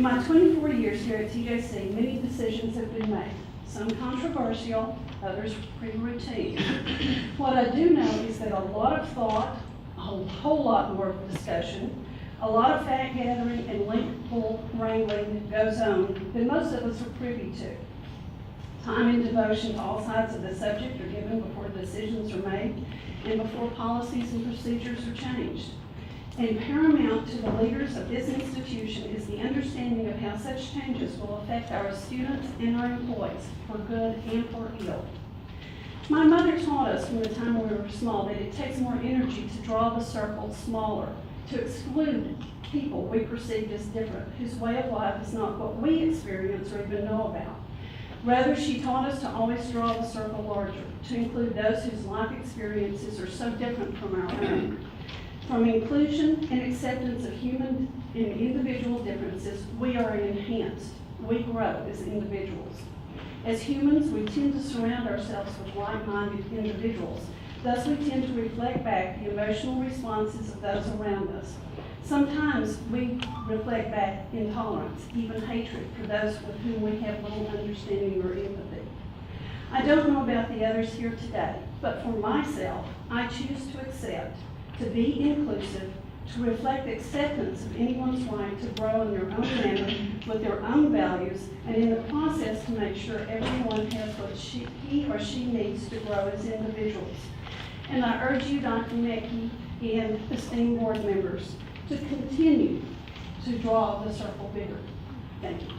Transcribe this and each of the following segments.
In my 24 years here at TJC, many decisions have been made, some controversial, others pretty routine. What I do know is that a lot of thought, a whole lot more discussion, a lot of fact gathering and link pull wrangling goes on than most of us are privy to. Time and devotion to all sides of the subject are given before decisions are made and before policies and procedures are changed. And paramount to the leaders of this institution is the understanding of how such changes will affect our students and our employees, for good and for ill. My mother taught us from the time we were small that it takes more energy to draw the circle smaller, to exclude people we perceived as different, whose way of life is not what we experience or even know about. Rather, she taught us to always draw the circle larger, to include those whose life experiences are so different from our own. From inclusion and acceptance of human and individual differences, we are enhanced. We grow as individuals. As humans, we tend to surround ourselves with like-minded individuals. Thus, we tend to reflect back the emotional responses of those around us. Sometimes we reflect back intolerance, even hatred for those with whom we have little understanding or empathy. I don't know about the others here today, but for myself, I choose to accept, to be inclusive, to reflect acceptance of anyone's right to grow in their own manner with their own values, and in the process to make sure everyone has what he or she needs to grow as individuals. And I urge you, Dr. Mackey and esteemed board members, to continue to draw the circle bigger. Thank you.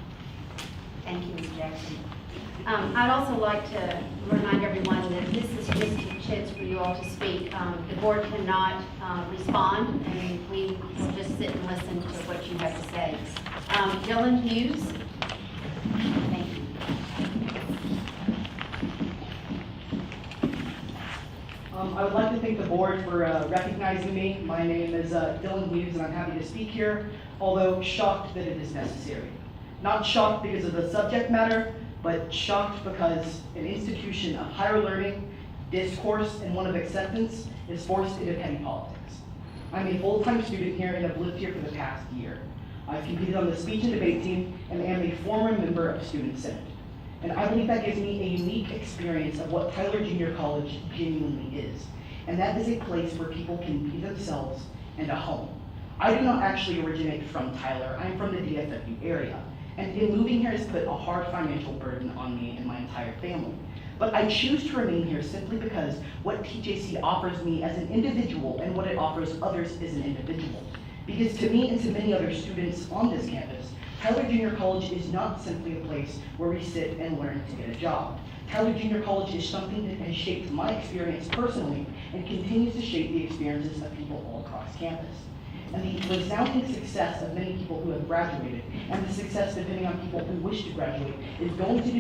Thank you, Ms. Jackson. I'd also like to remind everyone that this is just a chance for you all to speak. The board cannot respond, and we will just sit and listen to what you have to say. Dylan Hughes. Thank you. I would like to thank the board for recognizing me. My name is Dylan Hughes, and I'm happy to speak here, although shocked that it is necessary. Not shocked because of the subject matter, but shocked because an institution of higher learning, discourse, and one of acceptance is forced into petty politics. I'm a full-time student here and have lived here for the past year. I've competed on the speech and debate team and am a former member of Student Senate. And I believe that gives me a unique experience of what Tyler Junior College genuinely is. And that is a place where people can be themselves and a home. I do not actually originate from Tyler. I'm from the DFW area. And in moving here has put a hard financial burden on me and my entire family. But I choose to remain here simply because what TJC offers me as an individual and what it offers others as an individual. Because to me and to many other students on this campus, Tyler Junior College is not simply a place where we sit and learn to get a job. Tyler Junior College is something that has shaped my experience personally and continues to shape the experiences of people all across campus. And the resounding success of many people who have graduated, and the success depending on people who wish to graduate, is going to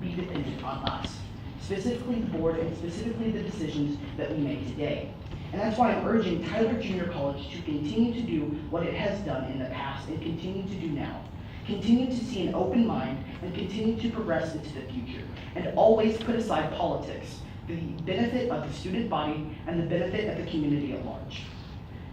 be dependent on us, specifically the board and specifically the decisions that we make today. And that's why I'm urging Tyler Junior College to continue to do what it has done in the past and continue to do now. Continue to see an open mind and continue to progress into the future. And always put aside politics for the benefit of the student body and the benefit of the community at large.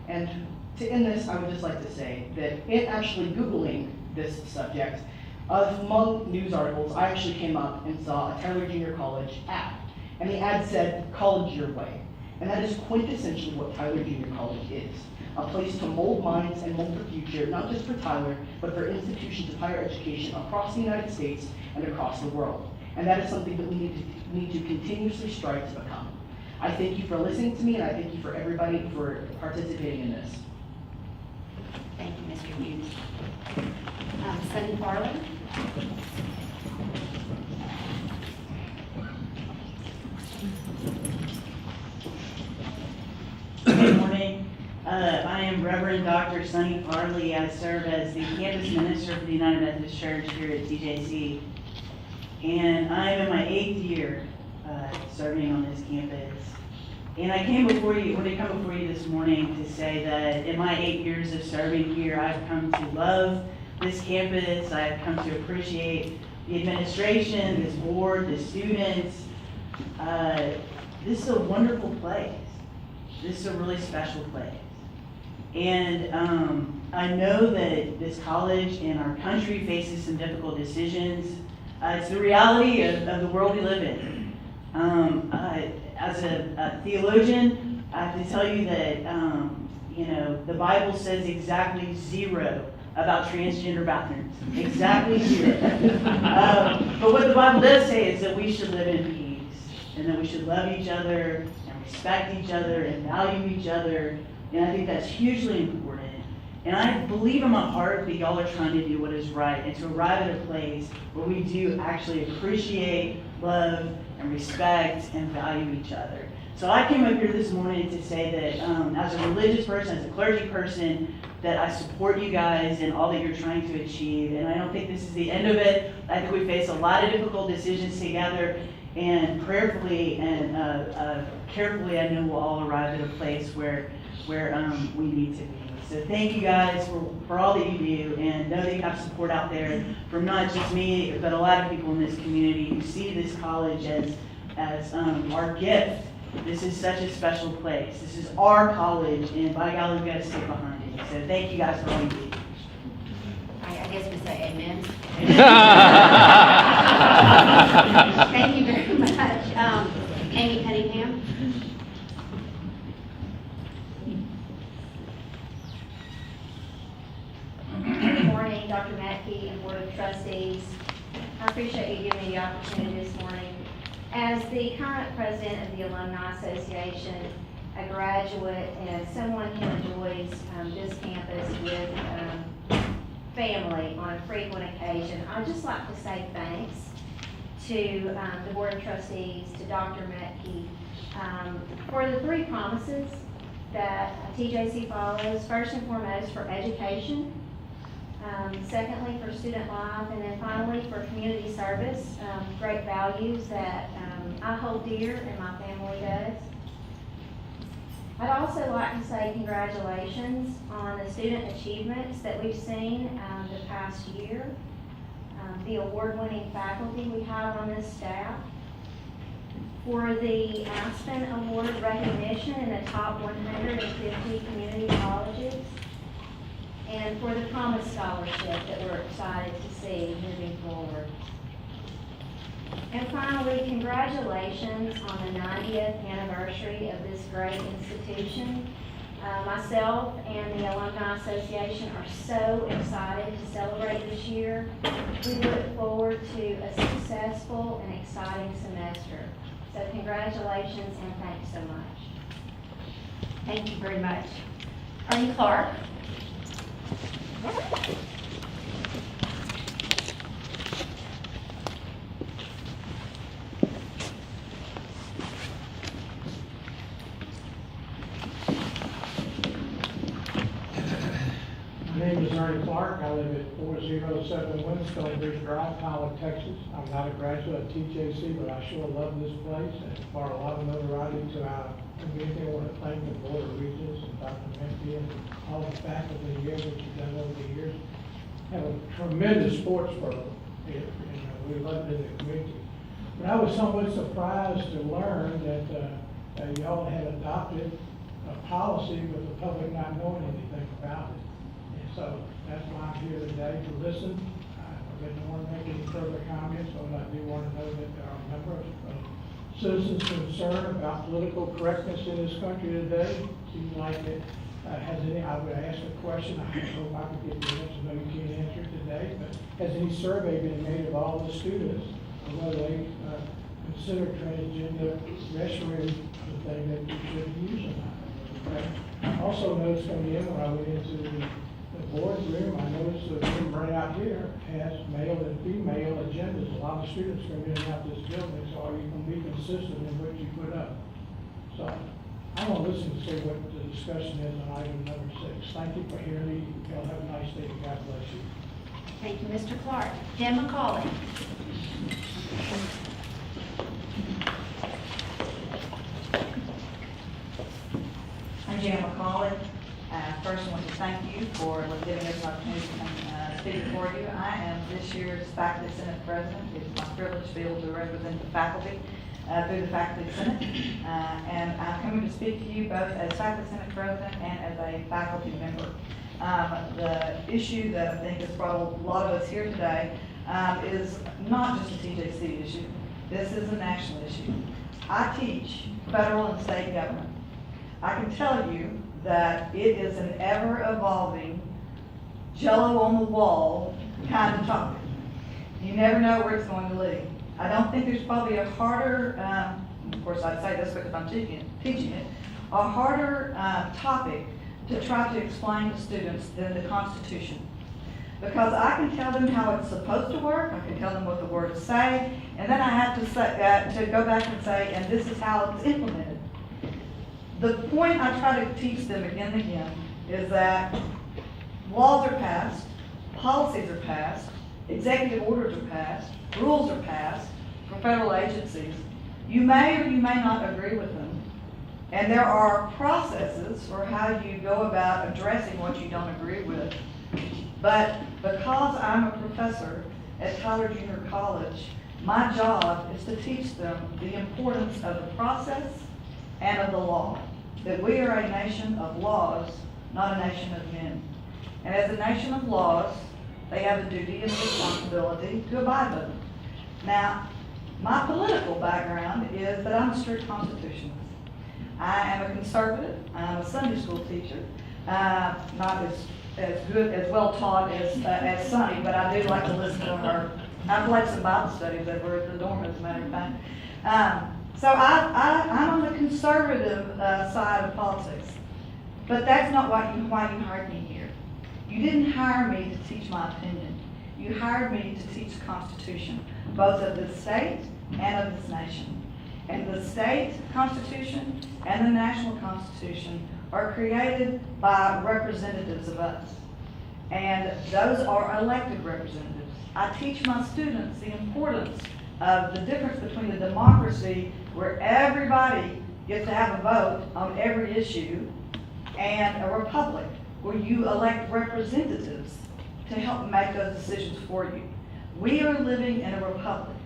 And to end this, I would just like to say that in actually Googling this subject, among news articles, I actually came up and saw a Tyler Junior College ad. And the ad said, "College your way." And that is quintessentially what Tyler Junior College is. A place to mold minds and mold the future, not just for Tyler, but for institutions of higher education across the United States and across the world. And that is something that we need to continuously strive to become. I thank you for listening to me, and I thank you for everybody for participating in this. Thank you, Mr. Hughes. Sunny Farley. Good morning. I am Reverend Dr. Sunny Farley. I serve as the campus minister for the United Methodist Church here at TJC. And I am in my 8th year serving on this campus. And I came before you, when I come before you this morning to say that in my 8 years of serving here, I've come to love this campus. I've come to appreciate the administration, this board, the students. This is a wonderful place. This is a really special place. And I know that this college and our country faces some difficult decisions. It's the reality of the world we live in. As a theologian, I have to tell you that the Bible says exactly 0 about transgender bathrooms. Exactly 0. But what the Bible does say is that we should live in peace, and that we should love each other and respect each other and value each other. And I think that's hugely important. And I believe in my heart that y'all are trying to do what is right and to arrive at a place where we do actually appreciate, love, and respect and value each other. So I came up here this morning to say that as a religious person, as a clergy person, that I support you guys in all that you're trying to achieve. And I don't think this is the end of it. I think we face a lot of difficult decisions together, and prayerfully and carefully, I know we'll all arrive at a place where we need to be. So thank you guys for all that you do, and know that you have support out there from not just me, but a lot of people in this community who see this college as our gift. This is such a special place. This is our college, and by golly, we've got to stick behind it. So thank you guys for all you do. I guess we say amen. Thank you very much. Amy Cunningham. Good morning, Dr. Mackey and Board of Trustees. I appreciate you giving me the opportunity this morning. As the current president of the Alumni Association, a graduate, and someone who enjoys this campus with family on a frequent occasion, I'd just like to say thanks to the Board of Trustees, to Dr. Mackey, for the 3 promises that TJC follows. First and foremost, for education. Secondly, for student life, and then finally for community service, great values that I hold dear and my family does. I'd also like to say congratulations on the student achievements that we've seen the past year, the award-winning faculty we have on this staff, for the Aspen Award recognition in the top 150 community colleges, and for the Promise Scholarship that we're excited to see moving forward. And finally, congratulations on the 90th anniversary of this great institution. Myself and the Alumni Association are so excited to celebrate this year. We look forward to a successful and exciting semester. So congratulations and thanks so much. Thank you very much. Ernie Clark. My name is Ernie Clark. I live at 407 Windstone Bridge Drive, Holland, Texas. I'm not a graduate of TJC, but I sure love this place and brought a lot of notoriety to our community. I want to thank the Board of Regents and Dr. Menke and all the faculty here that you've done over the years. Have a tremendous sports program here, and we love it in the community. But I was somewhat surprised to learn that y'all had adopted a policy with the public not knowing anything about it. And so that's why I'm here today to listen. I didn't want to make any further comments, but I do want to know that there are a number of citizens concerned about political correctness in this country today. Seems like it I would ask a question, I hope I could get the answer. I know you can't answer it today, but has any survey been made of all the students, or whether they consider transgender restroom the thing that you should use or not? Okay. I also noticed coming in when I went into the boardroom, I noticed the room right out here has male and female agendas. A lot of students come in and out this building, so are you going to be consistent in what you put up? So I want to listen to see what the discussion is on item number 6. Thank you for hearing me. Y'all have a nice day. God bless you. Thank you, Mr. Clark. Jen McCauley. I'm Jan McCauley. First, I want to thank you for giving us an opportunity to come speak before you. I am this year's Faculty Senate President. It's my privilege to be able to represent the faculty through the Faculty Senate. And I'm coming to speak to you both as Faculty Senate President and as a faculty member. The issue that I think has brought a lot of us here today is not just a TJC issue. This is a national issue. I teach federal and state government. I can tell you that it is an ever-evolving, jello on the wall kind of topic. You never know where it's going to lead. I don't think there's probably a harder, of course I'd say this because I'm teaching it, a harder topic to try to explain to students than the Constitution. Because I can tell them how it's supposed to work, I can tell them what the words say, and then I have to say, to go back and say, and this is how it's implemented. The point I try to teach them again and again is that laws are passed, policies are passed, executive orders are passed, rules are passed for federal agencies. You may or you may not agree with them. And there are processes for how you go about addressing what you don't agree with. But because I'm a professor at Tyler Junior College, my job is to teach them the importance of the process and of the law. That we are a nation of laws, not a nation of men. And as a nation of laws, they have a duty and a responsibility to abide by them. Now, my political background is that I'm a strict constitutionalist. I am a conservative, I'm a Sunday school teacher, not as good, as well taught as Sunny, but I do like to listen to her. I've led some Bible studies over at the dorm, as a matter of fact. So I'm on the conservative side of politics. But that's not why you hired me here. You didn't hire me to teach my opinion. You hired me to teach the Constitution, both of the state and of this nation. And the state constitution and the national constitution are created by representatives of us. And those are elected representatives. I teach my students the importance of the difference between a democracy where everybody gets to have a vote on every issue and a republic where you elect representatives to help make those decisions for you. We are living in a republic.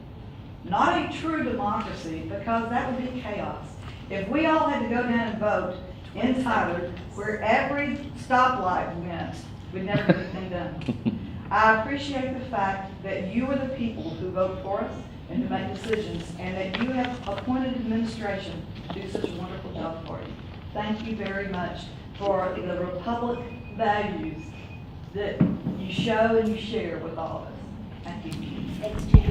Not a true democracy, because that would be chaos. If we all had to go down and vote in Tyler, where every stoplight went, we'd never get anything done. I appreciate the fact that you are the people who vote for us and who make decisions, and that you have appointed administration to do such a wonderful job for you. Thank you very much for the republic values that you show and you share with all of us. Thank you. Thanks, Jan.